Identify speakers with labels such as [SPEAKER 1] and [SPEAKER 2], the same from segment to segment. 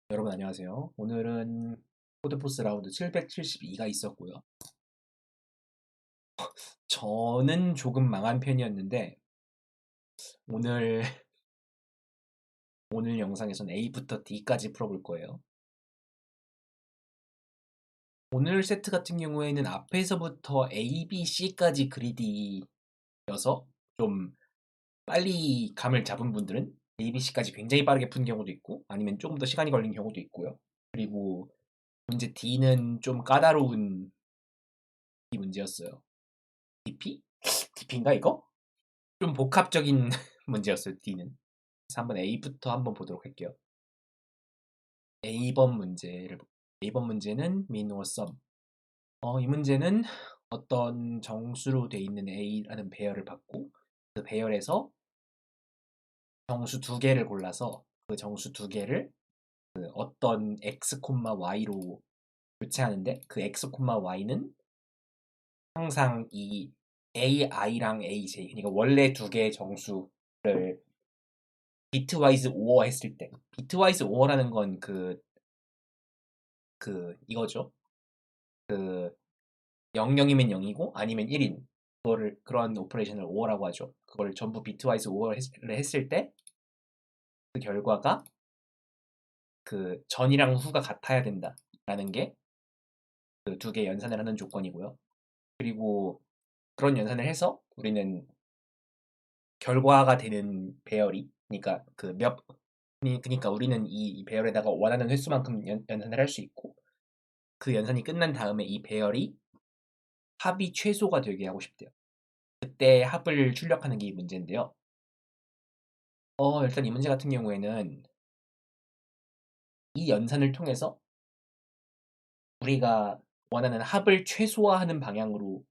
[SPEAKER 1] 여러분 안녕하세요. 오늘은 코드포스 라운드 772가 있었고요. 저는 조금 망한 편이었는데 오늘 오늘 영상에서는 A부터 D까지 풀어볼 거예요. 오늘 세트 같은 경우에는 앞에서부터 A, B, C까지 그리디여서 좀 빨리 감을 잡은 분들은 A, B, C까지 굉장히 빠르게 푼 경우도 있고 아니면 조금 더 시간이 걸린 경우도 있고요. 그리고 문제 D는 좀 까다로운 이 문제였어요. DP? DP인가 이거? 좀 복합적인 문제였어요, D는. 그래서 한번 A부터 한번 보도록 할게요. A번 문제는 mean or sum. 이 문제는 어떤 정수로 돼 있는 A라는 배열을 받고 그 배열에서 정수 두 개를 골라서 그 정수 두 개를 그 어떤 x, y로 교체하는데 그 x, y는 항상 이 ai랑 aj, 그러니까 원래 두 개의 정수를 비트와이즈 오어 했을 때, 비트와이즈 오어라는 건 이거죠. 그 00이면 0이고 아니면 1인 그런 오퍼레이션을 오어라고 하죠. 그걸 전부 비트와이즈 오어를 했을 때 그 결과가 그 전이랑 후가 같아야 된다라는 게 그 두 개 연산을 하는 조건이고요. 그리고 그런 연산을 해서 우리는 결과가 되는 배열이, 그러니까 그러니까 우리는 이 배열에다가 원하는 횟수만큼 연산을 할 수 있고 그 연산이 끝난 다음에 이 배열이 합이 최소가 되게 하고 싶대요. 그때 합을 출력하는 게 이 문제인데요. 일단 이 문제 같은 경우에는 이 연산을 통해서 우리가 원하는 합을 최소화하는 방향으로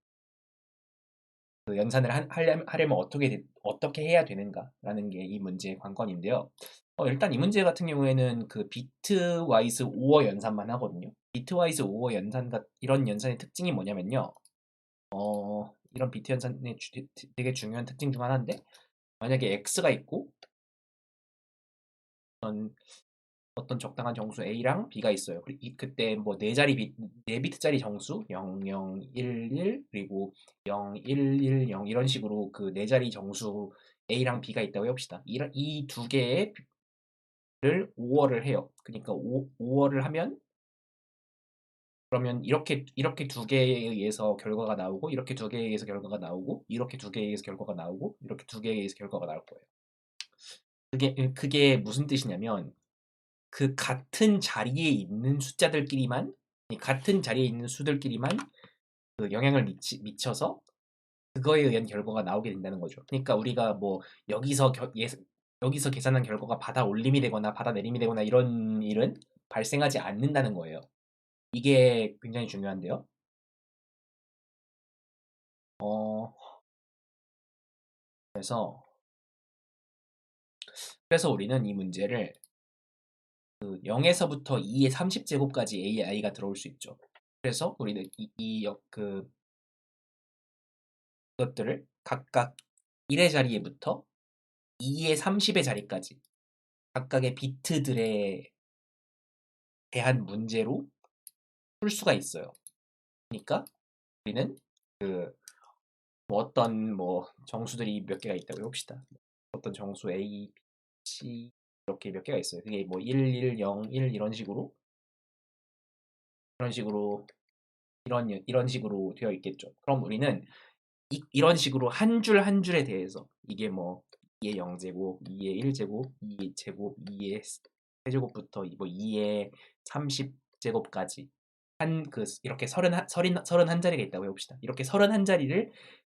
[SPEAKER 1] 그 연산을 하려면 어떻게 해야 되는가라는 게 이 문제의 관건인데요. 일단 이 문제 같은 경우에는 그 비트와이즈 오어 연산만 하거든요. 비트와이즈 오어 이런 연산의 특징이 뭐냐면요. 이런 비트 연산의 되게 중요한 특징 중 하나인데 만약에 x가 있고 어떤 적당한 정수 A랑 B가 있어요. 그때 뭐 네 비트짜리 정수 00, 11 그리고 0, 1, 1, 0 이런 식으로 그 네 자리 정수 A랑 B가 있다고 해봅시다. 이 두 개를 5월을 해요. 그러니까 5월을 하면 그러면 이렇게 두 개에 의해서 결과가 나오고 이렇게 두 개에 의해서 결과가 나오고 이렇게 두 개에 의해서 결과가 나오고 이렇게 두 개에 의해서 결과가 나올 거예요. 그게 무슨 뜻이냐면 그 같은 자리에 있는 숫자들끼리만 같은 자리에 있는 수들끼리만 그 영향을 미쳐서 그거에 의한 결과가 나오게 된다는 거죠. 그러니까 우리가 뭐 여기서 계산한 결과가 받아 올림이 되거나 받아 내림이 되거나 이런 일은 발생하지 않는다는 거예요. 이게 굉장히 중요한데요. 어, 그래서 우리는 이 문제를 그 0에서부터 2의 30제곱까지 AI가 들어올 수 있죠. 그래서 우리는 그것들을 각각 1의 자리에부터 2의 30의 자리까지 각각의 비트들에 대한 문제로 풀 수가 있어요. 그러니까 우리는 어떤 정수들이 몇 개가 있다고 해봅시다. 어떤 정수 A, B, C 이렇게 몇 개가 있어요. 그게 뭐 1, 1, 0, 1 이런 식으로 이런 식으로 되어 있겠죠. 그럼 우리는 이런 식으로 한 줄 한 줄에 대해서 이게 뭐 2의 0제곱, 2의 1제곱, 2의 제곱, 2의 세제곱부터 뭐 2의 30제곱까지 이렇게 31자리가 있다고 해봅시다. 이렇게 31자리를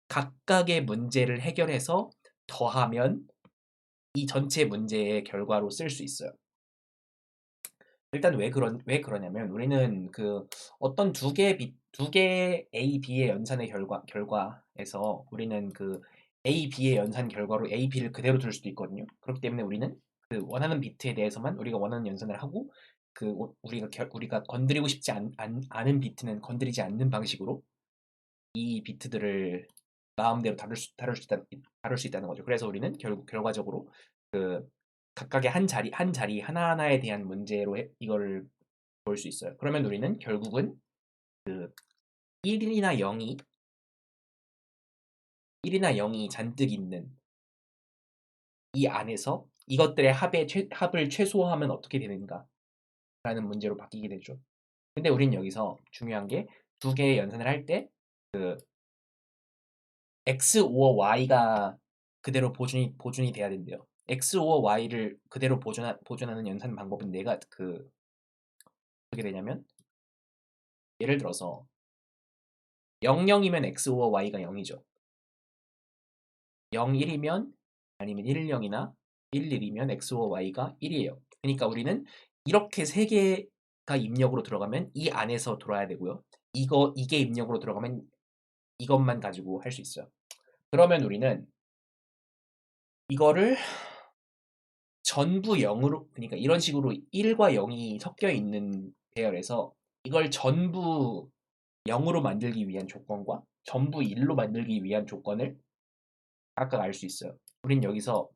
[SPEAKER 1] 각각의 문제를 해결해서 더하면 이 전체 문제의 결과로 쓸 수 있어요. 일단 왜 그러냐면 우리는 어떤 두 개의 A, B의 연산의 결과에서 우리는 A, B의 연산 결과로 A, B를 그대로 둘 수도 있거든요. 그렇기 때문에 우리는 그 원하는 비트에 대해서만 우리가 원하는 연산을 하고 우리가 건드리고 싶지 않은 비트는 건드리지 않는 방식으로 이 비트들을 마음대로 다룰 수 있다는 거죠. 그래서 우리는 결과적으로 그 각각의 한 자리 하나하나에 대한 문제로 이걸 볼 수 있어요. 그러면 우리는 결국은 그 1이나 0이 잔뜩 있는 이 안에서 이것들의 합을 최소화하면 어떻게 되는가라는 문제로 바뀌게 되죠. 근데 우린 여기서 중요한 게 두 개의 연산을 할 때 x or y가 그대로 보존이 돼야 된대요. x or y를 그대로 보존하는 연산 방법은 내가 어떻게 되냐면 예를 들어서 00이면 x or y가 0이죠. 0, 1이면 아니면 1, 0이나 1, 1이면 x or y가 1이에요. 그러니까 우리는 이렇게 세 개가 입력으로 들어가면 이 안에서 돌아야 되고요. 이게 입력으로 들어가면 이것만 가지고 할 수 있어요. 그러면 우리는 이거를 전부 0으로, 그러니까 이런 식으로 1과 0이 섞여 있는 배열에서 이걸 전부 0으로 만들기 위한 조건과 전부 1로 만들기 위한 조건을 각각 알 수 있어요. 우린 여기서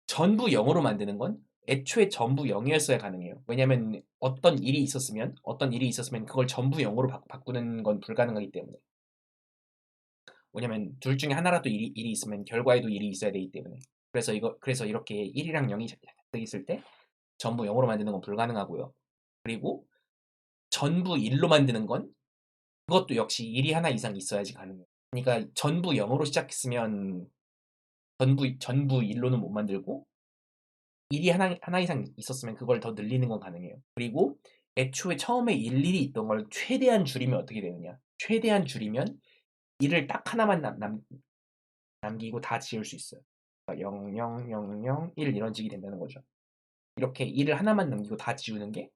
[SPEAKER 1] 전부 0으로 만드는 건 애초에 전부 0이었어야 가능해요. 왜냐면 어떤 일이 있었으면 그걸 전부 0으로 바꾸는 건 불가능하기 때문에. 왜냐면 둘 중에 하나라도 일이 있으면 결과에도 일이 있어야 되기 때문에. 그래서 이렇게 1이랑 0이 있을 때 전부 0으로 만드는 건 불가능하고요. 그리고 전부 1로 만드는 건 그것도 역시 1이 하나 이상 있어야지 가능해요. 그러니까 전부 0으로 시작했으면 전부 1로는 못 만들고 1이 하나 이상 있었으면 그걸 더 늘리는 건 가능해요. 그리고 애초에 처음에 일일이 있던 걸 최대한 줄이면 어떻게 되느냐? 최대한 줄이면 1을 딱 하나만 남기고 다 지울 수 있어요. 그러니까 0, 0, 0, 0, 1 이런 식이 된다는 거죠. 이렇게 1을 하나만 남기고 다 지우는 게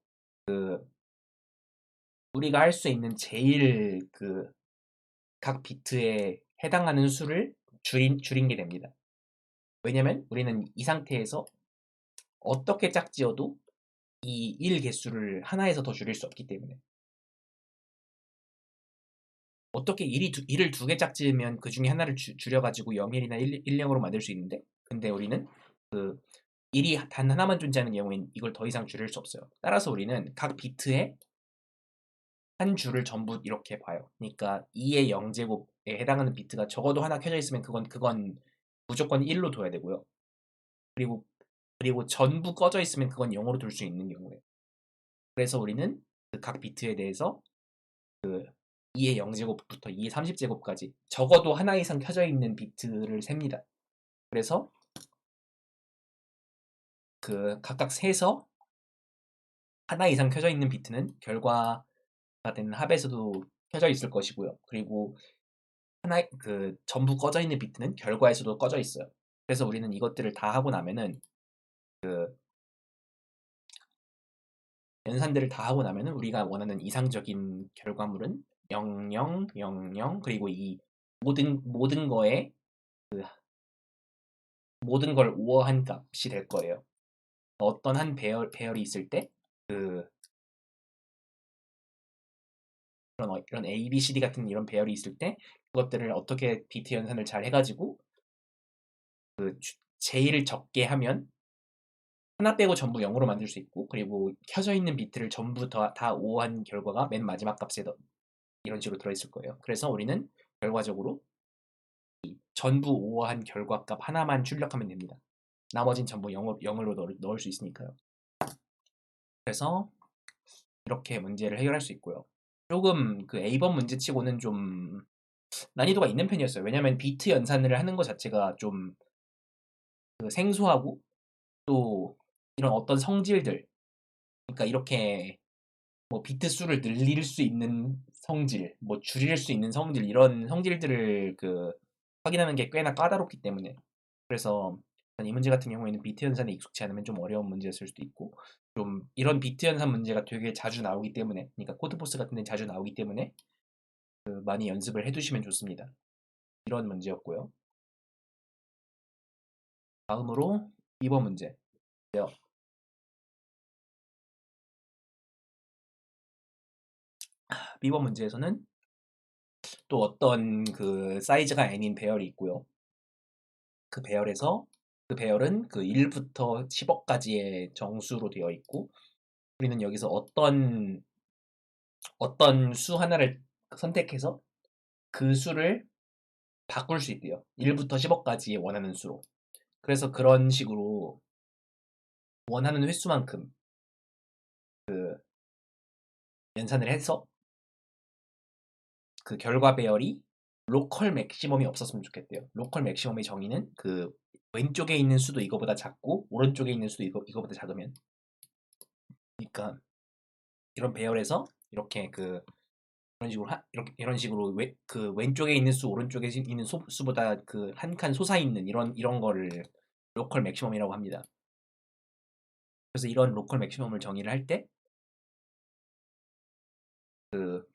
[SPEAKER 1] 우리가 할 수 있는 제일 각 비트에 해당하는 수를 줄인 게 됩니다. 왜냐면 우리는 이 상태에서 어떻게 짝지어도 이 1 개수를 하나에서 더 줄일 수 없기 때문에. 어떻게 1을 두 개 짝지으면 그 중에 하나를 줄여가지고 0, 1이나 1, 0으로 만들 수 있는데, 근데 우리는 그 1이 단 하나만 존재하는 경우엔 이걸 더 이상 줄일 수 없어요. 따라서 우리는 각 비트에 한 줄을 전부 이렇게 봐요. 그러니까 2의 0제곱에 해당하는 비트가 적어도 하나 켜져 있으면 그건 무조건 1로 둬야 되고요. 그리고 전부 꺼져 있으면 그건 0으로 둘 수 있는 경우에. 그래서 우리는 각 비트에 대해서 2의 0제곱부터 2의 30제곱까지 적어도 하나 이상 켜져 있는 비트를 셉니다. 그래서 각각 세서 하나 이상 켜져 있는 비트는 결과가 되는 합에서도 켜져 있을 것이고요. 그리고 전부 꺼져 있는 비트는 결과에서도 꺼져 있어요. 그래서 우리는 이것들을 다 하고 나면은 연산들을 다 하고 나면은 우리가 원하는 이상적인 결과물은 0, 0, 0, 0 그리고 이 모든 거에 모든 걸 오어한 값이 될 거예요. 어떤 한 배열이 있을 때 이런 A, B, C, D 같은 이런 배열이 있을 때 그것들을 어떻게 비트 연산을 잘 해가지고 제일 적게 하면 하나 빼고 전부 0으로 만들 수 있고, 그리고 켜져 있는 비트를 전부 다 오어한 결과가 맨 마지막 값에 이런 식으로 들어있을 거예요. 그래서 우리는 결과적으로 전부 오어한 결과값 하나만 출력하면 됩니다. 나머진 전부 0으로 넣을 수 있으니까요. 그래서 이렇게 문제를 해결할 수 있고요. 조금 A번 문제치고는 좀 난이도가 있는 편이었어요. 왜냐면 비트 연산을 하는 것 자체가 좀 생소하고 또 이런 어떤 성질들, 그러니까 이렇게 뭐 비트 수를 늘릴 수 있는 성질, 뭐 줄일 수 있는 성질, 이런 성질들을 확인하는 게 꽤나 까다롭기 때문에. 그래서 이 문제 같은 경우에는 비트 연산에 익숙치 않으면 좀 어려운 문제였을 수도 있고, 좀 이런 비트 연산 문제가 되게 자주 나오기 때문에, 그러니까 코드포스 같은 데 자주 나오기 때문에 많이 연습을 해두시면 좋습니다. 이런 문제였고요. 다음으로 2번 문제. B번 문제에서는 또 어떤 사이즈가 n인 배열이 있고요. 그 배열에서 그 배열은 그 1부터 10억까지의 정수로 되어 있고 우리는 여기서 어떤 수 하나를 선택해서 그 수를 바꿀 수 있대요. 1부터 10억까지 원하는 수로. 그래서 그런 식으로 원하는 횟수만큼 연산을 해서 그 결과 배열이 로컬 맥시멈이 없었으면 좋겠대요. 로컬 맥시멈의 정의는 그 왼쪽에 있는 수도 이거보다 작고 오른쪽에 있는 수도 이거보다 작으면, 그러니까 이런 배열에서 이렇게 이런 식으로 이런 식으로 그 왼쪽에 있는 수 오른쪽에 있는 수보다 그 한 칸 솟아 있는 이런 거를 로컬 맥시멈이라고 합니다. 그래서 이런 로컬 맥시멈을 정의를 할 때 그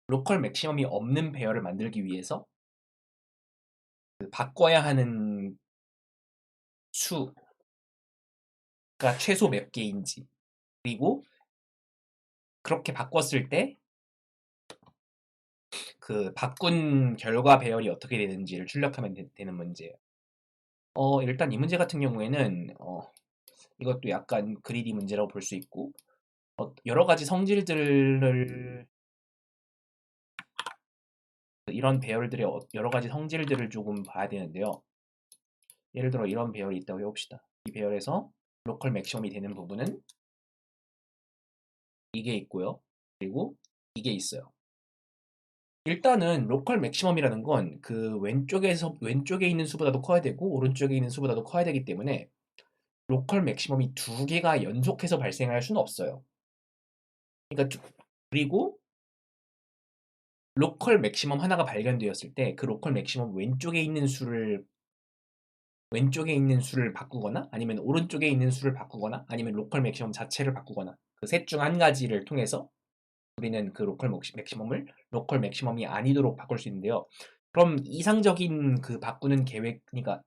[SPEAKER 1] 로컬 맥시멈이 없는 배열을 만들기 위해서 그 바꿔야 하는 수가 최소 몇 개인지, 그리고 그렇게 바꿨을 때 그 바꾼 결과 배열이 어떻게 되는지를 출력하면 되는 문제예요. 일단 이 문제 같은 경우에는 이것도 약간 그리디 문제라고 볼 수 있고 여러 가지 성질들을 이런 배열들의 여러 가지 성질들을 조금 봐야 되는데요. 예를 들어 이런 배열이 있다고 해봅시다. 이 배열에서 로컬 맥시멈이 되는 부분은 이게 있고요. 그리고 이게 있어요. 일단은 로컬 맥시멈이라는 건 그 왼쪽에 있는 수보다도 커야 되고 오른쪽에 있는 수보다도 커야 되기 때문에 로컬 맥시멈이 두 개가 연속해서 발생할 수는 없어요. 그러니까 그리고 로컬 맥시멈 하나가 발견되었을 때 그 로컬 맥시멈 왼쪽에 있는 수를 바꾸거나 아니면 오른쪽에 있는 수를 바꾸거나 아니면 로컬 맥시멈 자체를 바꾸거나 그 셋 중 한 가지를 통해서 우리는 그 로컬 맥시멈을 로컬 맥시멈이 아니도록 바꿀 수 있는데요. 그럼 이상적인 그 바꾸는 계획, 그러니까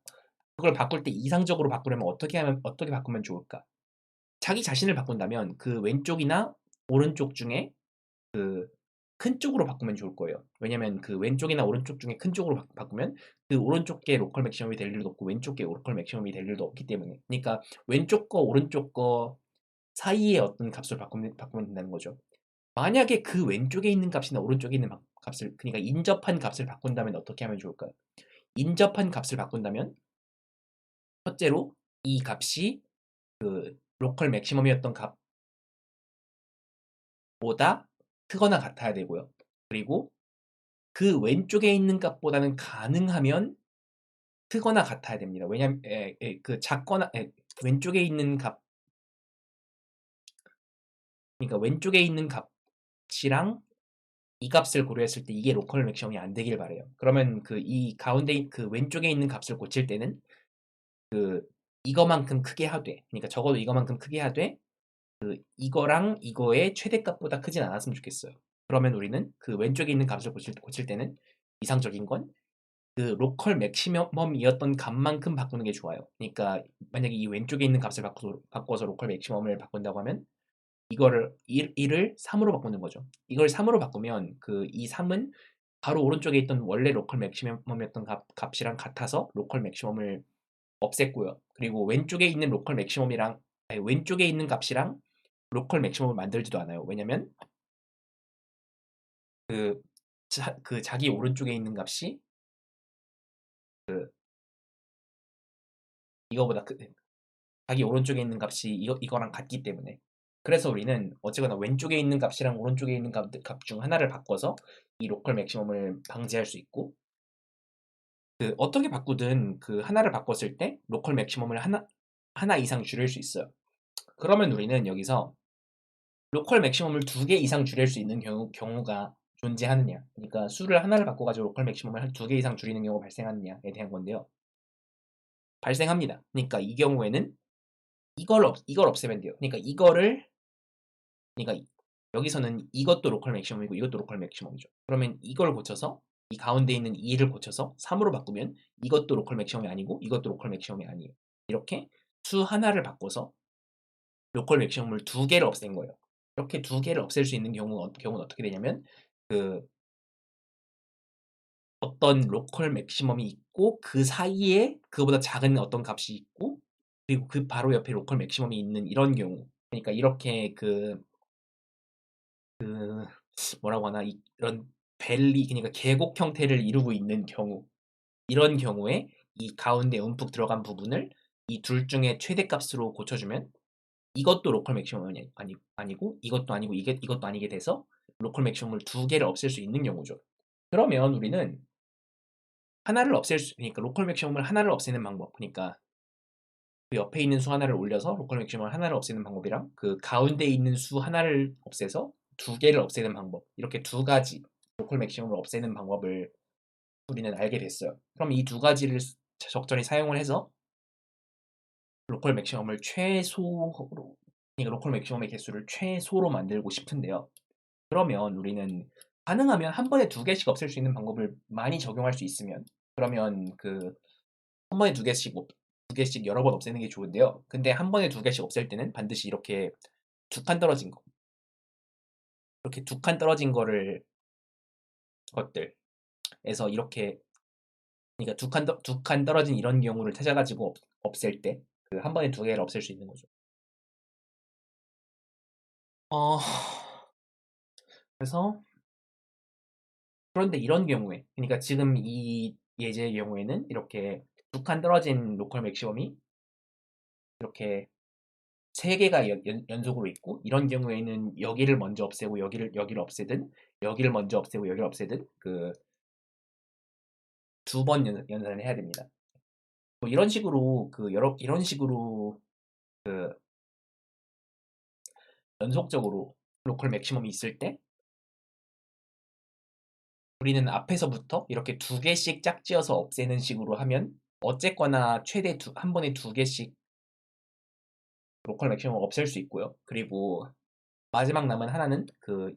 [SPEAKER 1] 그걸 바꿀 때 이상적으로 바꾸려면 어떻게 바꾸면 좋을까? 자기 자신을 바꾼다면 그 왼쪽이나 오른쪽 중에 그 큰 쪽으로 바꾸면 좋을 거예요. 왜냐면 그 왼쪽이나 오른쪽 중에 큰 쪽으로 바꾸면 그 오른쪽 게 로컬 맥시멈이 될 일도 없고 왼쪽 게 로컬 맥시멈이 될 일도 없기 때문에. 그러니까 왼쪽 거 오른쪽 거 사이에 어떤 값을 바꾸면 된다는 거죠. 만약에 그 왼쪽에 있는 값이나 오른쪽에 있는 값을, 그러니까 인접한 값을 바꾼다면 어떻게 하면 좋을까요? 인접한 값을 바꾼다면 첫째로 이 값이 그 로컬 맥시멈이었던 값보다 크거나 같아야 되고요. 그리고 그 왼쪽에 있는 값보다는 가능하면 크거나 같아야 됩니다. 왜냐면 그 작거나 왼쪽에 있는 값, 그러니까 왼쪽에 있는 값이랑 이 값을 고려했을 때 이게 로컬 맥시멈이 안 되길 바래요. 그러면 그 이 가운데 그 왼쪽에 있는 값을 고칠 때는 그 이거만큼 크게 하되, 그러니까 적어도 이거만큼 크게 하되 이거랑 이거의 최대값보다 크진 않았으면 좋겠어요. 그러면 우리는 그 왼쪽에 있는 값을 고칠 때는 이상적인 건 그 로컬 맥시멈이었던 값만큼 바꾸는 게 좋아요. 그러니까 만약에 이 왼쪽에 있는 값을 바꿔서 로컬 맥시멈을 바꾼다고 하면 이거를 1을 3으로 바꾸는 거죠. 이걸 3으로 바꾸면 그 이 3은 바로 오른쪽에 있던 원래 로컬 맥시멈이었던 값이랑 같아서 로컬 맥시멈을 없앴고요. 그리고 왼쪽에 있는 로컬 맥시멈이랑 왼쪽에 있는 값이랑 로컬 맥시멈을 만들지도 않아요. 왜냐면 그, 그 자기 오른쪽에 있는 값이 그 이거보다 자기 오른쪽에 있는 값이 이거랑 같기 때문에. 그래서 우리는 어쨌거나 왼쪽에 있는 값이랑 오른쪽에 있는 값 중 하나를 바꿔서 이 로컬 맥시멈을 방지할 수 있고, 그 어떻게 바꾸든 그 하나를 바꿨을 때 로컬 맥시멈을 하나 이상 줄일 수 있어요. 그러면 우리는 여기서 로컬 맥시멈을 2개 이상 줄일 수 있는 경우가 존재하느냐, 그러니까 수를 하나를 바꿔가지고 로컬 맥시멈을 한 2개 이상 줄이는 경우가 발생하느냐에 대한 건데요. 발생합니다. 그러니까 이 경우에는 이걸 없애면 돼요. 그러니까 여기서는 이것도 로컬 맥시멈이고 이것도 로컬 맥시멈이죠. 그러면 이걸 고쳐서 이 가운데 있는 2를 고쳐서 3으로 바꾸면 이것도 로컬 맥시멈이 아니고 이것도 로컬 맥시멈이 아니에요. 이렇게 수 하나를 바꿔서 로컬 맥시멈을 2개를 없앤 거예요. 이렇게 2개를 없앨 수 있는 경우는 어떻게 되냐면 그 어떤 로컬 맥시멈이 있고 그 사이에 그거보다 작은 어떤 값이 있고 그리고 그 바로 옆에 로컬 맥시멈이 있는 이런 경우. 그러니까 이렇게 뭐라고 하나 이런 밸리 그러니까 계곡 형태를 이루고 있는 경우 이런 경우에 이 가운데 움푹 들어간 부분을 이 둘 중에 최대값으로 고쳐주면 이것도 로컬 맥시멈이 아니고 이것도 아니고 이것도 아니게 돼서 로컬 맥시멈을 두 개를 없앨 수 있는 경우죠. 그러면 우리는 하나를 없앨 수 그러니까 로컬 맥시멈을 하나를 없애는 방법 그러니까 그 옆에 있는 수 하나를 올려서 로컬 맥시멈을 하나를 없애는 방법이랑 그 가운데 있는 수 하나를 없애서 두 개를 없애는 방법 이렇게 두 가지 로컬 맥시멈을 없애는 방법을 우리는 알게 됐어요. 그럼 이 두 가지를 적절히 사용을 해서 로컬 맥시멈을 최소로 그러니까 로컬 맥시멈의 개수를 최소로 만들고 싶은데요. 그러면 우리는 가능하면 한 번에 두 개씩 없앨 수 있는 방법을 많이 적용할 수 있으면 그러면 한 번에 두 개씩 여러 번 없애는 게 좋은데요. 근데 한 번에 두 개씩 없앨 때는 반드시 이렇게 두 칸 떨어진 거 이렇게 두 칸 떨어진 것들에서 이렇게 그러니까 두 칸 떨어진 이런 경우를 찾아가지고 없앨 때 그 한 번에 두 개를 없앨 수 있는 거죠. 어, 그래서 그런데 이런 경우에 그러니까 지금 이 예제의 경우에는 이렇게 두 칸 떨어진 로컬 맥시멈이 이렇게 세 개가 연속으로 있고 이런 경우에는 여기를 먼저 없애고 여기를 없애든 여기를 먼저 없애고 여기를 없애든 그 두 번 연산을 해야 됩니다. 뭐 이런 식으로 이런 식으로 그 연속적으로 로컬 맥시멈이 있을 때 우리는 앞에서부터 이렇게 두 개씩 짝지어서 없애는 식으로 하면 어쨌거나 최대 한 번에 두 개씩 로컬 맥시멈을 없앨 수 있고요. 그리고 마지막 남은 하나는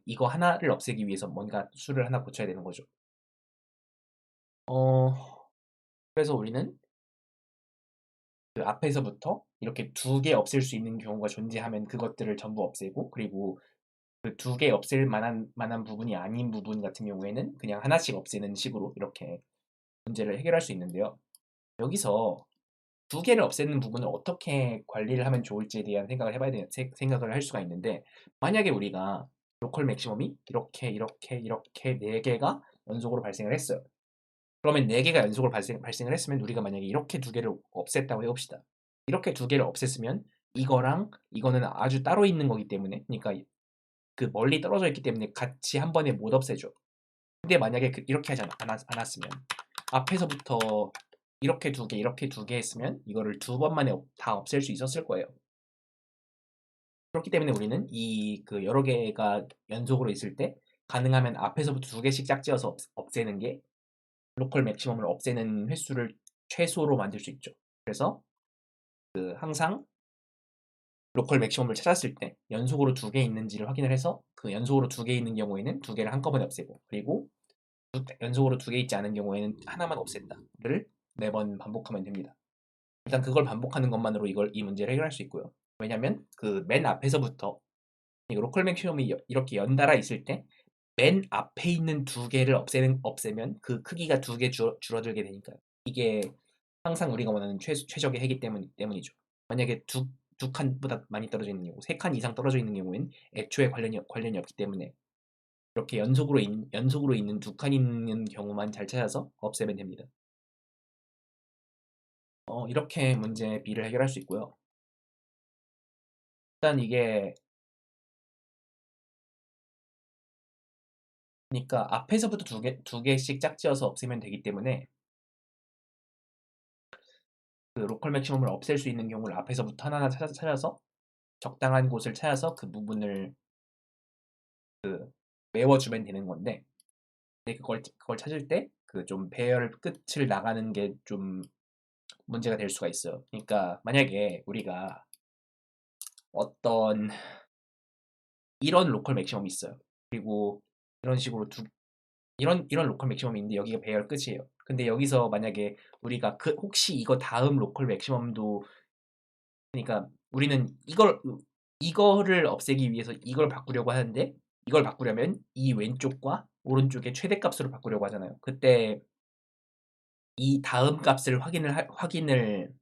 [SPEAKER 1] 이거 하나를 없애기 위해서 뭔가 수를 하나 고쳐야 되는 거죠. 어, 그래서 우리는 그 앞에서부터 이렇게 두 개 없앨 수 있는 경우가 존재하면 그것들을 전부 없애고 그리고 그 두 개 없앨 만한 부분이 아닌 부분 같은 경우에는 그냥 하나씩 없애는 식으로 이렇게 문제를 해결할 수 있는데요. 여기서 두 개를 없애는 부분을 어떻게 관리를 하면 좋을지에 대한 생각을 할 수가 있는데 만약에 우리가 로컬 맥시멈이 이렇게 네 개가 연속으로 발생을 했어요. 그러면 네 개가 연속으로 발생을 했으면 우리가 만약에 이렇게 두 개를 없앴다고 해봅시다. 이렇게 두 개를 없앴으면 이거랑 이거는 아주 따로 있는 거기 때문에 그러니까 그 멀리 떨어져 있기 때문에 같이 한 번에 못 없애죠. 근데 만약에 이렇게 하지 않았으면 앞에서부터 이렇게 두 개 했으면 이거를 두 번만에 다 없앨 수 있었을 거예요. 그렇기 때문에 우리는 여러 개가 연속으로 있을 때 가능하면 앞에서부터 두 개씩 짝지어서 없애는 게 로컬 맥시멈을 없애는 횟수를 최소로 만들 수 있죠. 그래서 항상 로컬 맥시멈을 찾았을 때 연속으로 두 개 있는지를 확인을 해서 그 연속으로 두 개 있는 경우에는 두 개를 한꺼번에 없애고 그리고 연속으로 두 개 있지 않은 경우에는 하나만 없앤다를 매번 반복하면 됩니다. 일단 그걸 반복하는 것만으로 이 문제를 해결할 수 있고요. 왜냐하면 그 맨 앞에서부터 로컬 맥시멈이 이렇게 연달아 있을 때 맨 앞에 있는 두 개를 없애면 그 크기가 두 개 줄어들게 되니까요. 이게 항상 우리가 원하는 최적의 해기 때문이죠. 만약에 두 칸보다 많이 떨어져 있는 경우, 세 칸 이상 떨어져 있는 경우엔 애초에 관련이 없기 때문에 이렇게 연속으로 있는 두 칸 있는 경우만 잘 찾아서 없애면 됩니다. 이렇게 문제 B를 해결할 수 있고요. 일단 이게 그러니까 앞에서부터 두 개씩 짝지어서 없애면 되기 때문에 그 로컬 맥시멈을 없앨 수 있는 경우를 앞에서부터 하나하나 찾아서 적당한 곳을 찾아서 그 부분을 메워주면 되는 건데 근데 그걸 찾을 때 그 좀 배열 끝을 나가는 게 좀 문제가 될 수가 있어요. 그러니까 만약에 우리가 어떤 이런 로컬 맥시멈이 있어요. 그리고 이런 식으로 이런 로컬 맥시멈이 있는데 여기가 배열 끝이에요. 근데 여기서 만약에 우리가 혹시 이거 다음 로컬 맥시멈도 그러니까 우리는 이거를 없애기 위해서 이걸 바꾸려고 하는데 이걸 바꾸려면 이 왼쪽과 오른쪽의 최대값으로 바꾸려고 하잖아요. 그때 이 다음 값을 확인을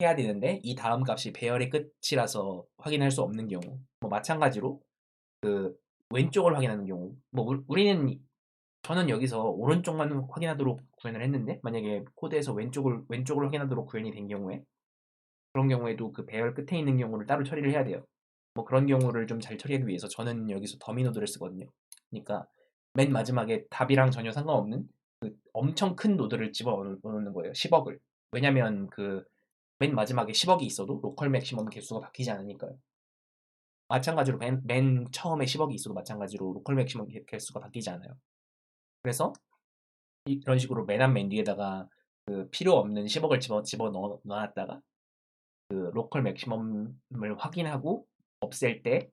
[SPEAKER 1] 해야 되는데 이 다음 값이 배열의 끝이라서 확인할 수 없는 경우, 뭐 마찬가지로 그 왼쪽을 확인하는 경우, 뭐 우리는 저는 여기서 오른쪽만 확인하도록 구현을 했는데 만약에 코드에서 왼쪽을 확인하도록 구현이 된 경우에 그런 경우에도 그 배열 끝에 있는 경우를 따로 처리를 해야 돼요. 뭐 그런 경우를 좀 잘 처리하기 위해서 저는 여기서 더미 노드를 쓰거든요. 그러니까 맨 마지막에 답이랑 전혀 상관없는 그 엄청 큰 노드를 집어넣는 거예요. 10억을. 왜냐면 그 맨 마지막에 10억이 있어도 로컬 맥시멈 개수가 바뀌지 않으니까요. 마찬가지로 맨 처음에 10억이 있어도 마찬가지로 로컬 맥시멈 개수가 바뀌지 않아요. 그래서 이런 식으로 맨 앞 맨 뒤에다가 그 필요 없는 10억을 집어 넣어놨다가 그 로컬 맥시멈을 확인하고 없앨 때,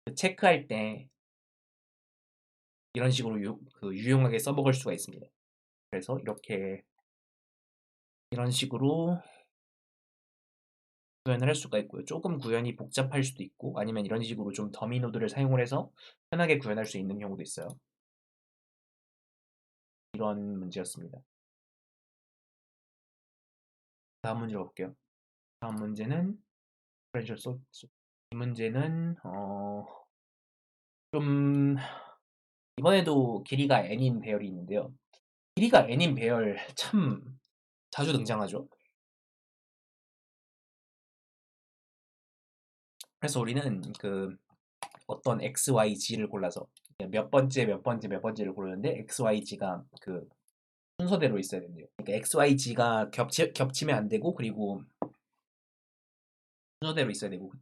[SPEAKER 1] 그 체크할 때 이런 식으로 유용하게 써먹을 수가 있습니다. 그래서 이런 식으로 구현을 할 수가 있고요. 조금 구현이 복잡할 수도 있고 아니면 이런 식으로 좀 더미 노드를 사용을 해서 편하게 구현할 수 있는 경우도 있어요. 이런 문제였습니다. 다음 문제로 볼게요. 다음 문제는 디퍼런셜 소스. 이 문제는 좀 이번에도 길이가 n인 배열이 있는데요. 길이가 n인 배열 참 자주 등장하죠. 그래서 우리는 그 어떤 x, y, g를 골라서 몇 번째, 몇 번째, 몇 번째를 고르는데 x, y, g가 그 순서대로 있어야 된대요. 그러니까 x, y, g가 겹치면 안 되고 그리고 순서대로 있어야 되고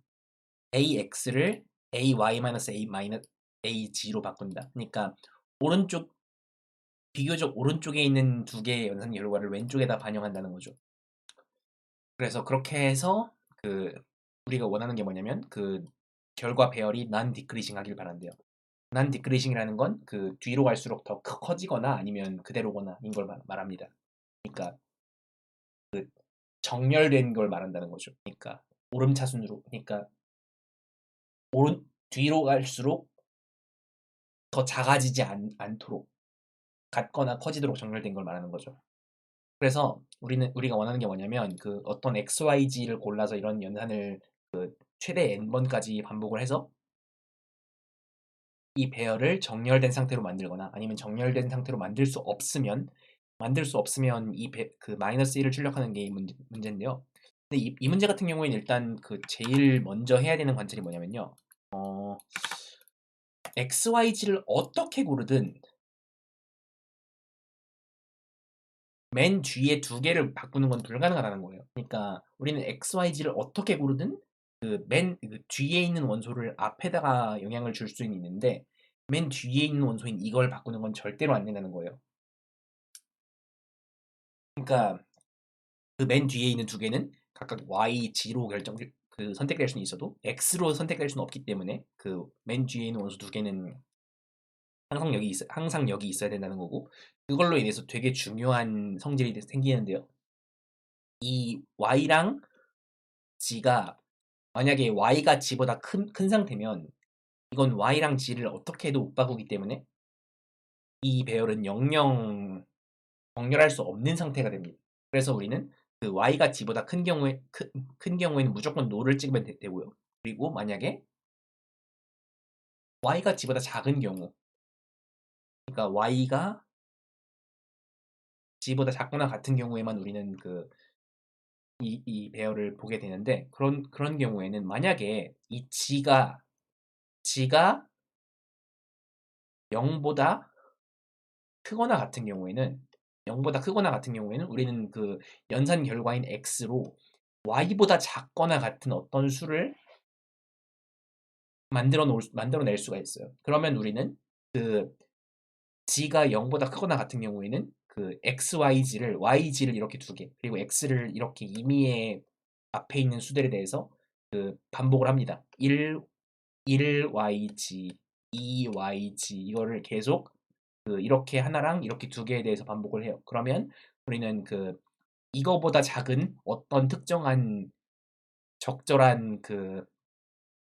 [SPEAKER 1] ax를 ay-a-ag로 바꾼다. 그러니까 오른쪽 비교적 오른쪽에 있는 두 개의 연산 결과를 왼쪽에다 반영한다는 거죠. 그래서 그렇게 해서 그 우리가 원하는 게 뭐냐면 그 결과 배열이 non decreasing 하길 바란대요. non decreasing이라는 건 그 뒤로 갈수록 더 커지거나 아니면 그대로거나인 걸 말합니다. 그러니까 정렬된 걸 말한다는 거죠. 그러니까 오름차순으로, 그러니까 오른 뒤로 갈수록 더 작아지지 않도록 같거나 커지도록 정렬된 걸 말하는 거죠. 그래서 우리가 원하는 게 뭐냐면 그 어떤 XYZ를 골라서 이런 연산을 그 최대 n번까지 반복을 해서 이 배열을 정렬된 상태로 만들거나 아니면 정렬된 상태로 만들 수 없으면 그 마이너스 1을 출력하는 게 문제인데요. 근데 이 문제 같은 경우에는 일단 그 제일 먼저 해야 되는 관찰이 뭐냐면요. XYZ를 어떻게 고르든 맨 뒤에 두 개를 바꾸는 건 불가능하다는 거예요. 그러니까 우리는 XYZ를 어떻게 고르든 그 뒤에 있는 원소를 앞에다가 영향을 줄 수는 있는데 맨 뒤에 있는 원소인 이걸 바꾸는 건 절대로 안 된다는 거예요. 그러니까 그 맨 뒤에 있는 두 개는 각각 Y, G로 선택될 수는 있어도 X로 선택될 수는 없기 때문에 그 맨 뒤에 있는 원소 두 개는 항상 여기 있어야 된다는 거고 그걸로 인해서 되게 중요한 성질이 생기는데요. 이 Y랑 G가 만약에 Y가 G보다 큰 상태면 이건 Y랑 G를 어떻게 해도 못 바꾸기 때문에 이 배열은 영영 정렬할 수 없는 상태가 됩니다. 그래서 우리는 그 Y가 G보다 큰 경우에는 무조건 no를 찍으면 되고요. 그리고 만약에 Y가 G보다 작은 경우, 그러니까 Y가 G보다 작거나 같은 경우에만 우리는 이 배열을 보게 되는데 그런 경우에는 만약에 이 G가 0보다 크거나 같은 경우에는 0보다 크거나 같은 경우에는 우리는 그 연산 결과인 x로 y보다 작거나 같은 어떤 수를 만들어낼 수가 있어요. 그러면 우리는 그 g가 0보다 크거나 같은 경우에는 그 yg를 이렇게 두 개, 그리고 x를 이렇게 임의의 앞에 있는 수들에 대해서 그 반복을 합니다. 1yg, 2yg 이거를 계속 이렇게 하나랑 이렇게 두 개에 대해서 반복을 해요. 그러면 우리는 이거보다 작은 어떤 특정한 적절한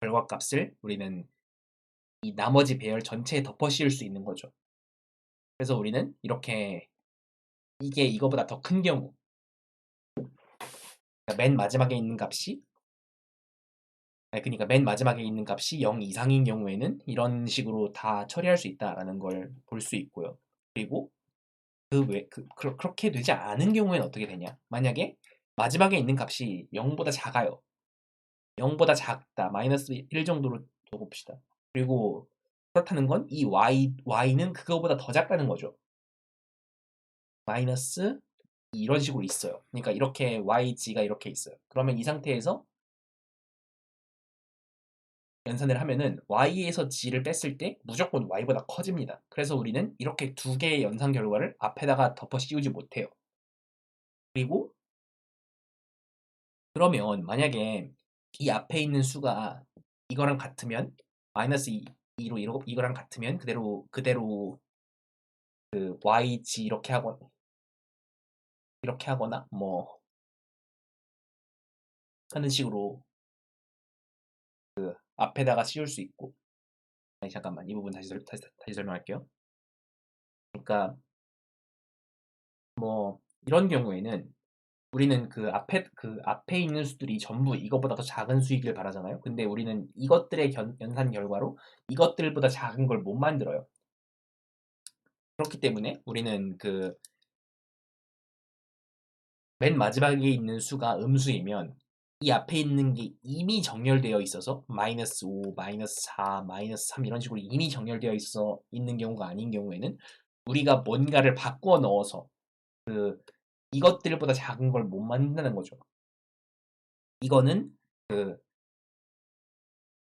[SPEAKER 1] 결과값을 우리는 이 나머지 배열 전체에 덮어 씌울 수 있는 거죠. 그래서 우리는 이렇게 이게 이거보다 더 큰 경우, 그러니까 맨 마지막에 있는 값이 그러니까 맨 마지막에 있는 값이 0 이상인 경우에는 이런 식으로 다 처리할 수 있다라는 걸 볼 수 있고요. 그리고 그렇게 되지 않은 경우에는 어떻게 되냐? 만약에 마지막에 있는 값이 0보다 작아요. 0보다 작다. 마이너스 1 정도로 둬봅시다. 그리고 그렇다는 건 이 y는 그거보다 더 작다는 거죠. 마이너스 이런 식으로 있어요. 그러니까 이렇게 yg가 이렇게 있어요. 그러면 이 상태에서 연산을 하면은 y에서 g를 뺐을 때 무조건 y보다 커집니다. 그래서 우리는 이렇게 두 개의 연산 결과를 앞에다가 덮어 씌우지 못해요. 그리고 그러면 만약에 이 앞에 있는 수가 이거랑 같으면 마이너스 2로 이거랑 같으면 그대로 그 yg 이렇게 하거나 뭐 하는 식으로 앞에다가 씌울 수 있고. 아니 잠깐만, 이 부분 다시 설명할게요. 그러니까 뭐 이런 경우에는 우리는 그 앞에 있는 수들이 전부 이것보다 더 작은 수이길 바라잖아요. 근데 우리는 이것들의 연산 결과로 이것들보다 작은 걸 못 만들어요. 그렇기 때문에 우리는 그 맨 마지막에 있는 수가 음수이면 이 앞에 있는 게 이미 정렬되어 있어서 마이너스 5, 마이너스 4, 마이너스 3 이런 식으로 이미 정렬되어 있어 있는 경우가 아닌 경우에는 우리가 뭔가를 바꿔 넣어서 그 이것들보다 작은 걸 못 만든다는 거죠. 이거는 그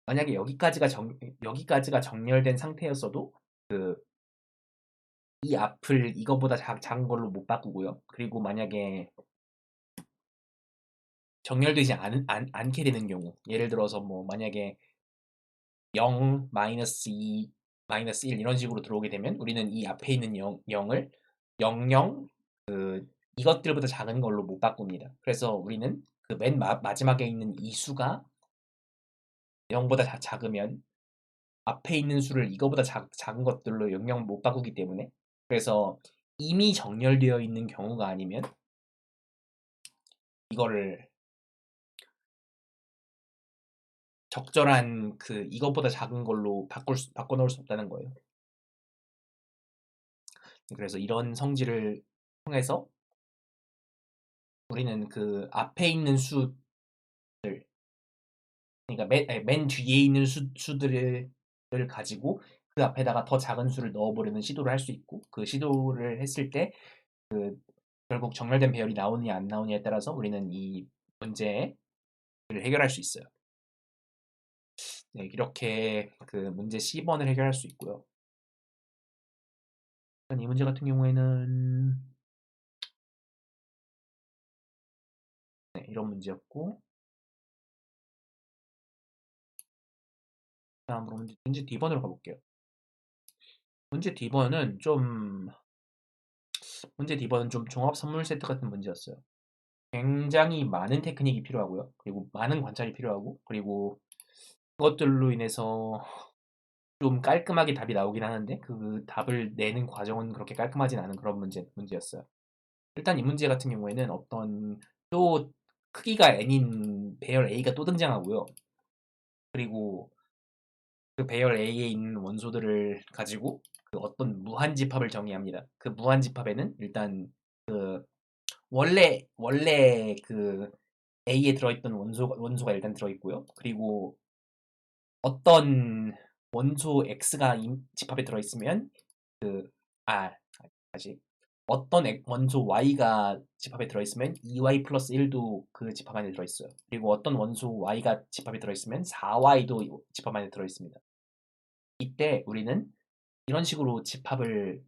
[SPEAKER 1] 만약에 여기까지가 정렬된 상태였어도 그 이 앞을 이거보다 작은 걸로 못 바꾸고요. 그리고 만약에 정렬되지 않게 되는 경우, 예를 들어서 뭐 만약에 0, 마이너스 2, 마이너스 1 이런 식으로 들어오게 되면 우리는 이 앞에 있는 0을 00 이것들보다 작은 걸로 못 바꿉니다. 그래서 우리는 그 맨 마지막에 있는 이 수가 0보다 작으면 앞에 있는 수를 이거보다 작은 것들로 영영 못 바꾸기 때문에, 그래서 이미 정렬되어 있는 경우가 아니면 이거를 적절한 이것보다 작은 걸로 바꿔 놓을 수 없다는 거예요. 그래서 이런 성질을 통해서 우리는 그 앞에 있는 수, 그러니까 맨 뒤에 있는 수들을 가지고 그 앞에다가 더 작은 수를 넣어보려는 시도를 할 수 있고, 그 시도를 했을 때 결국 정렬된 배열이 나오느냐 안 나오느냐에 따라서 우리는 이 문제를 해결할 수 있어요. 네, 이렇게 그 문제 10번을 해결할 수 있고요. 이 문제 같은 경우에는 네, 이런 문제였고, 다음으로 문제 D번으로 가볼게요. 문제 D번은 좀 종합 선물 세트 같은 문제였어요. 굉장히 많은 테크닉이 필요하고요. 그리고 많은 관찰이 필요하고, 그리고 그것들로 인해서 좀 깔끔하게 답이 나오긴 하는데 그 답을 내는 과정은 그렇게 깔끔하진 않은 그런 문제였어요. 일단 이 문제 같은 경우에는 어떤 또 크기가 n인 배열 A가 또 등장하고요. 그리고 그 배열 A에 있는 원소들을 가지고 그 어떤 무한집합을 정의합니다. 그 무한집합에는 일단 원래 그 A에 들어있던 원소가 일단 들어있고요. 그리고 어떤 원소 X가 집합에 들어있으면 아, 다시 어떤 원소 Y가 집합에 들어있으면 2Y 플러스 1도 그 집합 안에 들어있어요. 그리고 어떤 원소 Y가 집합에 들어있으면 4Y도 집합 안에 들어있습니다. 이때 우리는 이런 식으로 집합을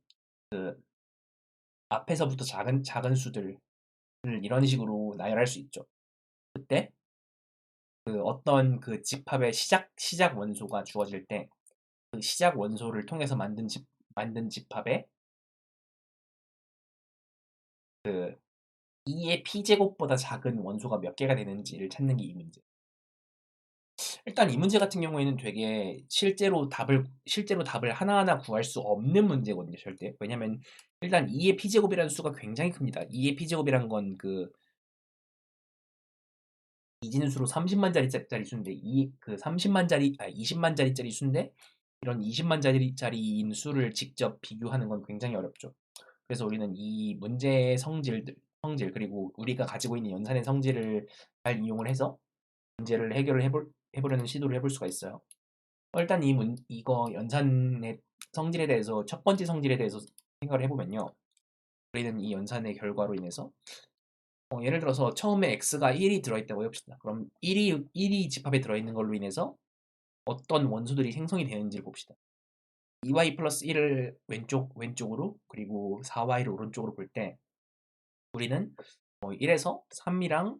[SPEAKER 1] 앞에서부터 작은 수들을 이런 식으로 나열할 수 있죠. 그때 어떤 그 집합의 시작 원소가 주어질 때 그 시작 원소를 통해서 만든 집합에 2의 p제곱보다 작은 원소가 몇 개가 되는지를 찾는 게 이 문제. 일단 이 문제 같은 경우에는 되게 실제로 답을 하나하나 구할 수 없는 문제거든요, 절대. 왜냐면 일단 2의 p제곱이라는 수가 굉장히 큽니다. 2의 p제곱이란 건 그 이진수로 30만짜리 수인데 그 30만짜리 20만짜리짜리 수인데 이런 20만짜리인 수를 직접 비교하는 건 굉장히 어렵죠. 그래서 우리는 이 문제의 성질 그리고 우리가 가지고 있는 연산의 성질을 잘 이용을 해서 문제를 해결을 해보려는 시도를 해볼 수가 있어요. 일단 이거 연산의 성질에 대해서 첫 번째 성질에 대해서 생각을 해보면요. 우리는 이 연산의 결과로 인해서 예를 들어서 처음에 x가 1이 들어있다고 해봅시다. 그럼 1이 집합에 들어있는 걸로 인해서 어떤 원소들이 생성이 되는지를 봅시다. 2y 플러스 1을 왼쪽으로 그리고 4y를 오른쪽으로 볼 때 우리는 1에서 3이랑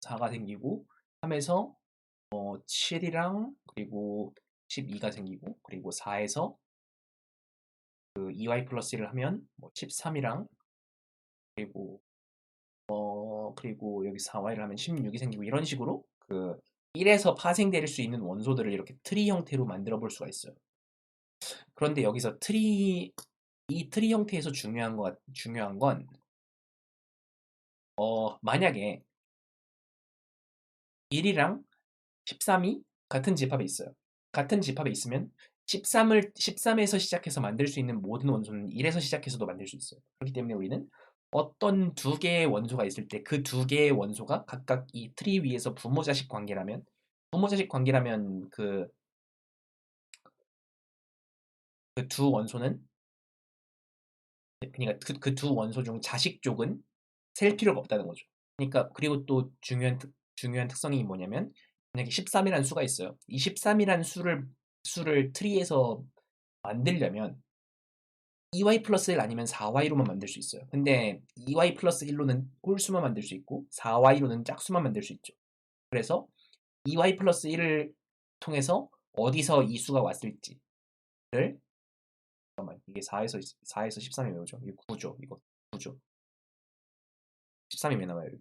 [SPEAKER 1] 4가 생기고 3에서 7이랑 그리고 12가 생기고 그리고 4에서 그 2y 플러스 1을 하면 13이랑 그리고 그리고 여기 4y를 하면 16이 생기고 이런 식으로 그 1에서 파생될 수 있는 원소들을 이렇게 트리 형태로 만들어 볼 수가 있어요. 그런데 여기서 이 트리 형태에서 중요한 건 만약에 1이랑 13이 같은 집합에 있어요. 같은 집합에 있으면 13에서 시작해서 만들 수 있는 모든 원소는 1에서 시작해서도 만들 수 있어요. 그렇기 때문에 우리는 어떤 두 개의 원소가 있을 때 그 두 개의 원소가 각각 이 트리 위에서 부모자식 관계라면 그 두 원소는 그러니까 그 두 원소 중 자식 쪽은 셀 필요가 없다는 거죠. 그러니까 그리고 또 중요한 특성이 뭐냐면 만약에 13이라는 수가 있어요. 이 13이라는 수를 트리에서 만들려면 2y 플러스 1 아니면 4y로만 만들 수 있어요. 근데 2y 플러스 1로는 홀수만 만들 수 있고 4y로는 짝수만 만들 수 있죠. 그래서 2y 플러스 1을 통해서 어디서 이 수가 왔을지를 잠깐만 이게 4에서 13이 왜 오죠? 이거 9죠. 이거 9죠. 13이 왜 나와요? 여기.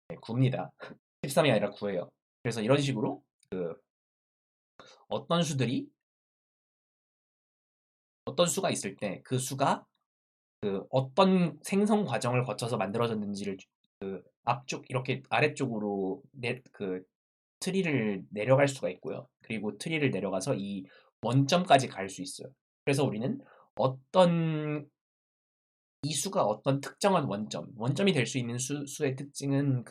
[SPEAKER 1] 네, 9입니다. 13이 아니라 9예요. 그래서 이런 식으로 어떤 수들이 어떤 수가 있을 때 그 수가 어떤 생성 과정을 거쳐서 만들어졌는지를 앞쪽 이렇게 아래쪽으로 트리를 내려갈 수가 있고요. 그리고 트리를 내려가서 이 원점까지 갈 수 있어요. 그래서 우리는 어떤 이 수가 어떤 특정한 원점이 될 수 있는 수의 특징은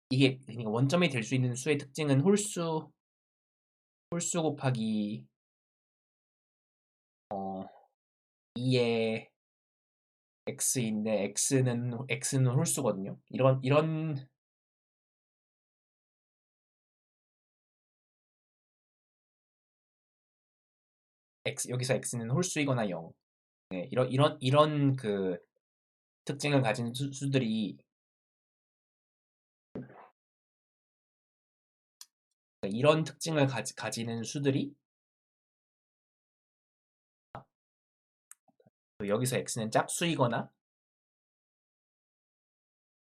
[SPEAKER 1] 이게 그러니까 원점이 될 수 있는 수의 특징은 홀수 곱하기 2의 x인데 x는 홀수거든요. 이런 여기서 x는 홀수이거나 0. 네, 이런 특징을 가진 수들이 이런 특징을 가지는 수들이 여기서 x는 짝수이거나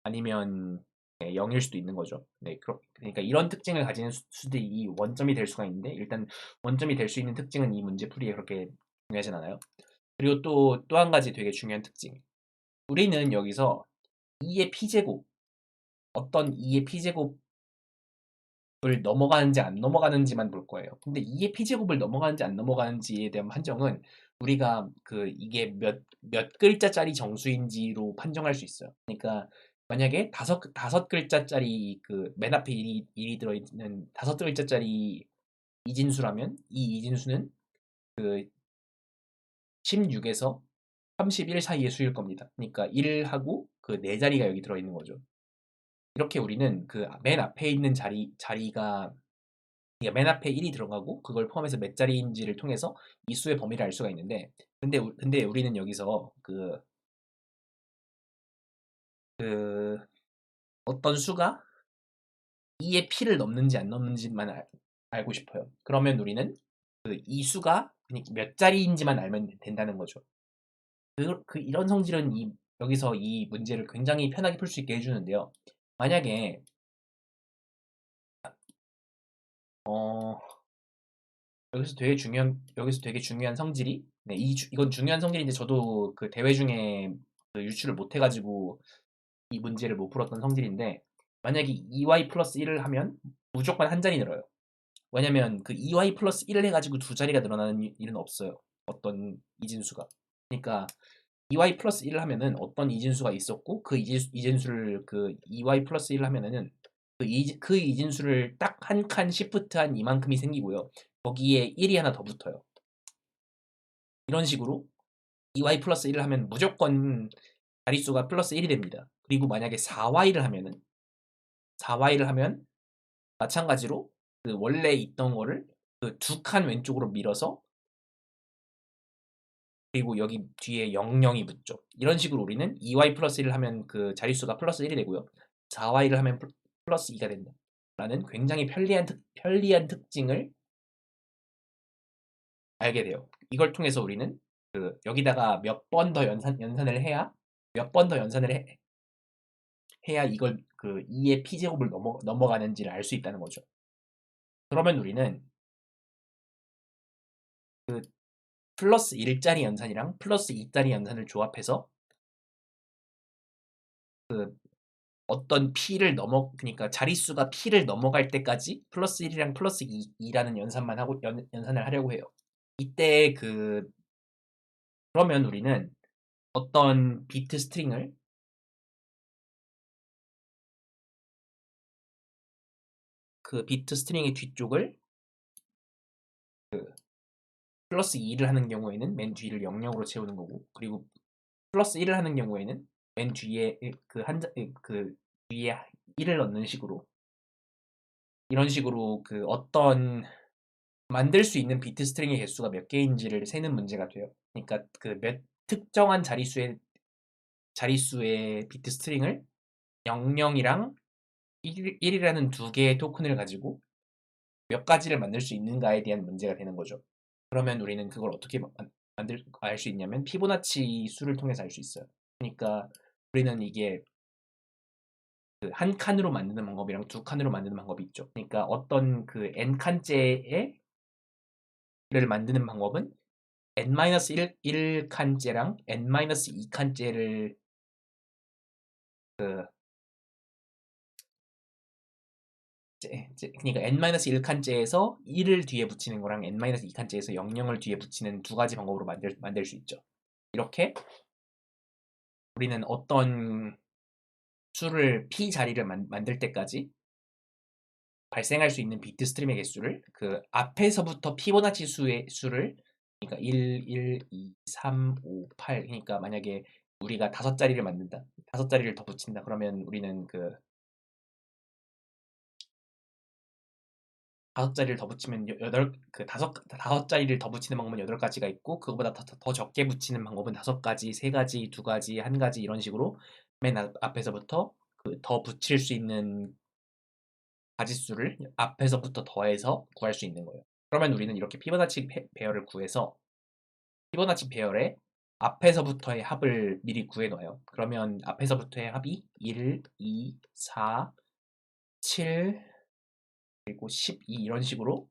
[SPEAKER 1] 아니면 0일 수도 있는 거죠. 네, 그러니까 이런 특징을 가지는 수들이 이 원점이 될 수가 있는데 일단 원점이 될 수 있는 특징은 이 문제 풀이에 그렇게 중요하진 않아요. 그리고 또 한 가지 되게 중요한 특징. 우리는 여기서 2의 p제곱 어떤 2의 p제곱을 넘어가는지 안 넘어가는지만 볼 거예요. 근데 2의 p제곱을 넘어가는지 안 넘어가는지에 대한 판정은 우리가 이게 몇 글자짜리 정수인지로 판정할 수 있어요. 그러니까 만약에 다섯 글자짜리 맨 앞에 일이 들어있는 다섯 글자짜리 이진수라면 이 이진수는 16에서 31 사이의 수일 겁니다. 그러니까 1하고 그 네 자리가 여기 들어있는 거죠. 이렇게 우리는 맨 앞에 있는 자리가 그러니까 맨 앞에 1이 들어가고 그걸 포함해서 몇 자리인지를 통해서 이 수의 범위를 알 수가 있는데 근데 우리는 여기서 그 어떤 수가 2의 p를 넘는지 안 넘는지만 알고 싶어요. 그러면 우리는 이 수가 몇 자리인지만 알면 된다는 거죠. 이런 성질은 여기서 이 문제를 굉장히 편하게 풀 수 있게 해주는데요. 만약에 어, 여기서 되게 중요한 성질이 네, 이건 중요한 성질인데 저도 그 대회 중에 그 유출을 못 해가지고 이 문제를 못 풀었던 성질인데 만약에 2y 플러스 1을 하면 무조건 한 자리 늘어요. 왜냐면 그 2y 플러스 1을 해가지고 두 자리가 늘어나는 일은 없어요. 어떤 이진수가. 그러니까 2y 플러스 1을 하면은 어떤 이진수가 있었고 그 이진수를 그 2y 플러스 1을 하면은 그 이진수를 딱 한 칸 시프트한 이만큼이 생기고요. 거기에 1이 하나 더 붙어요. 이런 식으로 2y 플러스 1을 하면 무조건 자릿수가 플러스 1이 됩니다. 그리고 만약에 4y를 하면 마찬가지로 그 원래 있던 거를 그 두 칸 왼쪽으로 밀어서 그리고 여기 뒤에 00이 붙죠. 이런 식으로 우리는 2y 플러스 1을 하면 그 자릿수가 플러스 1이 되고요. 4y를 하면 플러스 2가 된다. 라는 굉장히 편리한 특징을 알게 돼요. 이걸 통해서 우리는 그 여기다가 몇 번 더 연산을 해야 몇 번 더 연산을 해야 이걸 그 2의 p제곱을 넘어가는지를 알 수 있다는 거죠. 그러면 우리는 그 플러스 1짜리 연산이랑 플러스 2짜리 연산을 조합해서 그 어떤 그러니까 자릿수가 p를 넘어갈 때까지 플러스 1이랑 플러스 2라는 연산만 하고 연산을 하려고 해요. 이때 그러면 우리는 어떤 비트 스트링을 그 비트 스트링의 뒤쪽을 플러스 2를 하는 경우에는 맨 뒤를 00으로 채우는 거고 그리고 플러스 1을 하는 경우에는 맨 뒤에 그 뒤에 1을 넣는 식으로 이런 식으로 그 어떤 만들 수 있는 비트 스트링의 개수가 몇 개인지를 세는 문제가 돼요. 그러니까 그 특정한 자릿수의 비트 스트링을 00이랑 1이라는 두 개의 토큰을 가지고 몇 가지를 만들 수 있는가에 대한 문제가 되는 거죠. 그러면 우리는 그걸 어떻게 알 수 있냐면 피보나치 수를 통해서 알 수 있어요. 그러니까 우리는 이게 그 한 칸으로 만드는 방법이랑 두 칸으로 만드는 방법이 있죠. 그러니까 어떤 그 n 칸째를 만드는 방법은 n-1칸째랑 n-2칸째를 그 그러니까 n-1칸째에서 1을 뒤에 붙이는 거랑 n-2칸째에서 00을 뒤에 붙이는 두 가지 방법으로 만들 수 있죠. 이렇게 우리는 어떤 수를 p 자리를 만들 때까지 발생할 수 있는 비트 스트림의 개수를 그 앞에서부터 피보나치 수를 그러니까 1, 2, 3, 5, 8 그러니까 만약에 우리가 다섯 자리를 만든다. 다섯 자리를 더 붙인다. 그러면 우리는 그 다섯 자리를 더 붙이면 다섯 자리를 더 붙이는 방법은 8가지가 있고 그거보다 더 적게 붙이는 방법은 5가지, 3가지, 2가지, 1가지 이런 식으로 맨 앞에서부터 그 더 붙일 수 있는 가짓수를 앞에서부터 더해서 구할 수 있는 거예요. 그러면 우리는 이렇게 피보나치 배열을 구해서 피보나치 배열의 앞에서부터의 합을 미리 구해 놔요. 그러면 앞에서부터의 합이 1, 2, 4, 7, 그리고 12 이런 식으로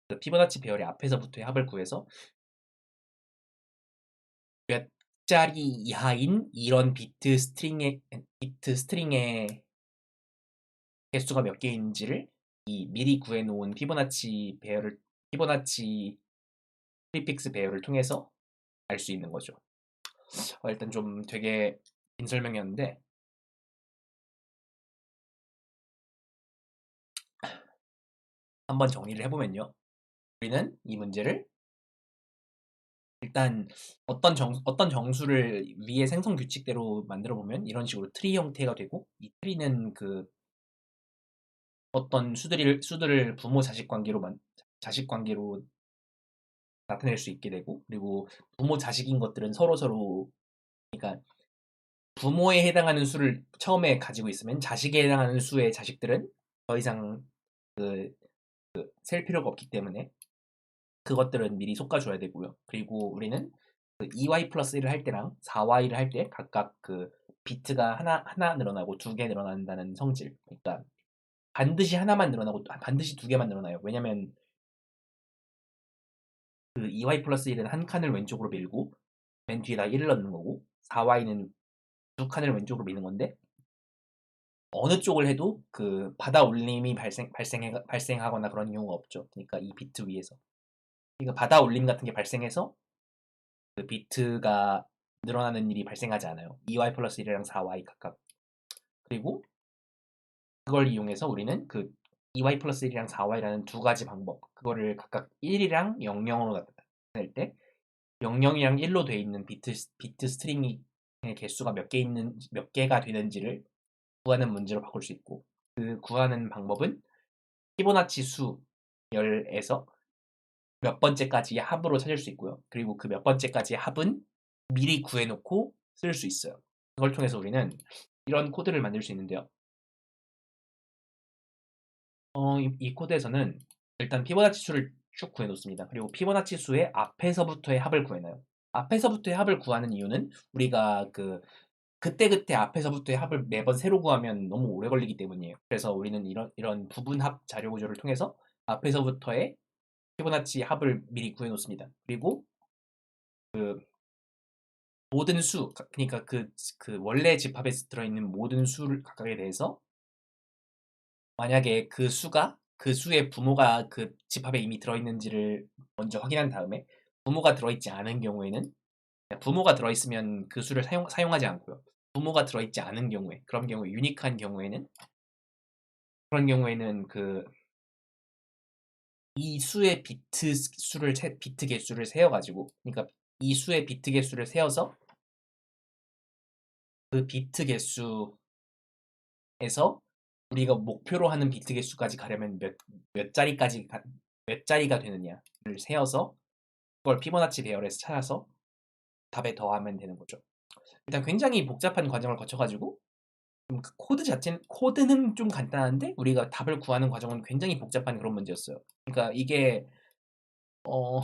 [SPEAKER 1] 그 피보나치 배열의 앞에서부터의 합을 구해서 몇 자리 이하인 이런 비트 스트링의 개수가 몇 개인지를 이 미리 구해 놓은 피보나치 프리픽스 배열을 통해서 알 수 있는 거죠. 일단 좀 되게 긴 설명이었는데 한번 정리를 해보면요. 우리는 이 문제를 일단 어떤 정수를 위의 생성 규칙대로 만들어 보면 이런 식으로 트리 형태가 되고 이 트리는 그 어떤 수들을 부모 자식 관계로 나타낼 수 있게 되고 그리고 부모 자식인 것들은 서로 그러니까 부모에 해당하는 수를 처음에 가지고 있으면 자식에 해당하는 수의 자식들은 더 이상 셀 필요가 없기 때문에 그것들은 미리 솎아줘야 되고요. 그리고 우리는 그 2y 플러스 1을 할 때랑 4y를 할 때 각각 그 비트가 하나 늘어나고 두 개 늘어난다는 성질. 그러니까 반드시 하나만 늘어나고 반드시 두 개만 늘어나요. 왜냐면 그 2y 플러스 1은 한 칸을 왼쪽으로 밀고 맨 뒤에다 1을 넣는 거고 4y는 두 칸을 왼쪽으로 미는 건데 어느 쪽을 해도 그 바다 울림이 발생하거나 그런 경우가 없죠. 그러니까 이 비트 위에서. 그러니까 바다 울림 같은 게 발생해서 그 비트가 늘어나는 일이 발생하지 않아요. 2y 플러스 1이랑 4y 각각. 그리고 그걸 이용해서 우리는 그 2y 플러스 1이랑 4y라는 두 가지 방법, 그거를 각각 1이랑 00으로 나타낼 때 00이랑 1로 돼 있는 비트 스트링의 개수가 몇 개가 되는지를 구하는 문제로 바꿀 수 있고, 그 구하는 방법은 피보나치 수 열에서 몇 번째까지의 합으로 찾을 수 있고요. 그리고 그 몇 번째까지의 합은 미리 구해놓고 쓸 수 있어요. 그걸 통해서 우리는 이런 코드를 만들 수 있는데요. 이 코드에서는 일단 피보나치 수를 쭉 구해놓습니다. 그리고 피보나치 수의 앞에서부터의 합을 구해놔요. 앞에서부터의 합을 구하는 이유는 우리가 그때그때 앞에서부터의 합을 매번 새로 구하면 너무 오래 걸리기 때문이에요. 그래서 우리는 이런 부분합 자료 구조를 통해서 앞에서부터의 피보나치 합을 미리 구해놓습니다. 그리고 그 모든 수, 그러니까 그 원래 집합에 들어있는 모든 수를 각각에 대해서 만약에 그 수의 부모가 그 집합에 이미 들어있는지를 먼저 확인한 다음에 부모가 들어있지 않은 경우에는 부모가 들어있으면 그 수를 사용하지 않고요. 부모가 들어있지 않은 경우에 그런 경우에 유니크한 경우에는 그런 경우에는 이 수의 비트 개수를 세어가지고 그러니까 이 수의 비트 개수를 세어서 그 비트 개수에서 우리가 목표로 하는 비트 개수까지 가려면 몇 자리가 되느냐를 세어서 그걸 피보나치 배열에서 찾아서 답에 더하면 되는 거죠. 일단 굉장히 복잡한 과정을 거쳐가지고 그 코드는 좀 간단한데 우리가 답을 구하는 과정은 굉장히 복잡한 그런 문제였어요. 그러니까 이게 어,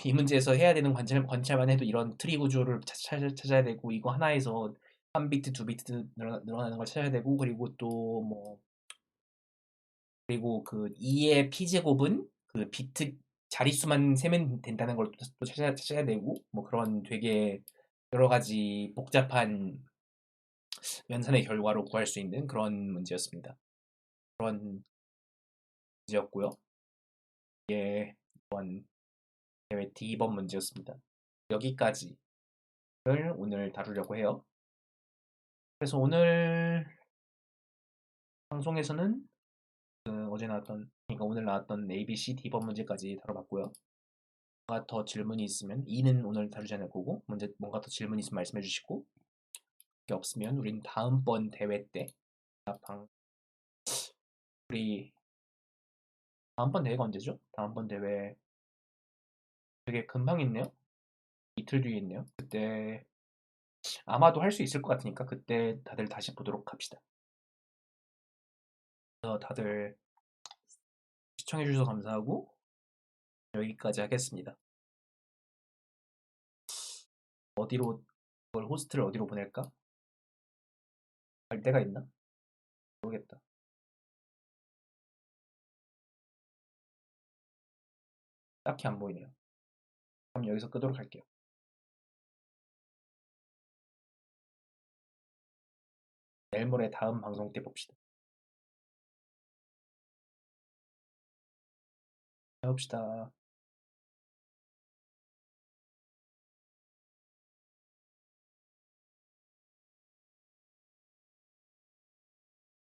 [SPEAKER 1] 이 문제에서 해야 되는 관찰만 해도 이런 트리 구조를 찾아야 되고 이거 하나에서 3비트, 2비트 늘어나는 걸 찾아야 되고 그리고 또 그리고 그 2의 p제곱은 그 비트 자릿수만 세면 된다는 걸 또 찾아야 되고 뭐 그런 되게 여러 가지 복잡한 연산의 결과로 구할 수 있는 그런 문제였습니다. 그런 문제였고요. 이게 이번 대회 D번 문제였습니다. 여기까지를 오늘 다루려고 해요. 그래서 오늘 방송에서는 그러니까 오늘 나왔던 A, B, C, D번 문제까지 다뤄봤고요. 뭔가 더 질문이 있으면 E는 오늘 다루지 않을 거고 뭔가 더 질문이 있으면 말씀해 주시고 그게 없으면 우린 다음번 대회 때 우리 다음번 대회가 언제죠? 다음번 대회 되게 금방 있네요. 이틀 뒤에 있네요. 그때 아마도 할 수 있을 것 같으니까 그때 다들 다시 보도록 합시다. 그래서 다들 시청해 주셔서 감사하고 여기까지 하겠습니다. 호스트를 어디로 보낼까? 갈 데가 있나? 모르겠다. 딱히 안 보이네요. 그럼 여기서 끄도록 할게요. 내일 모레 다음 방송 때 봅시다. 해봅시다.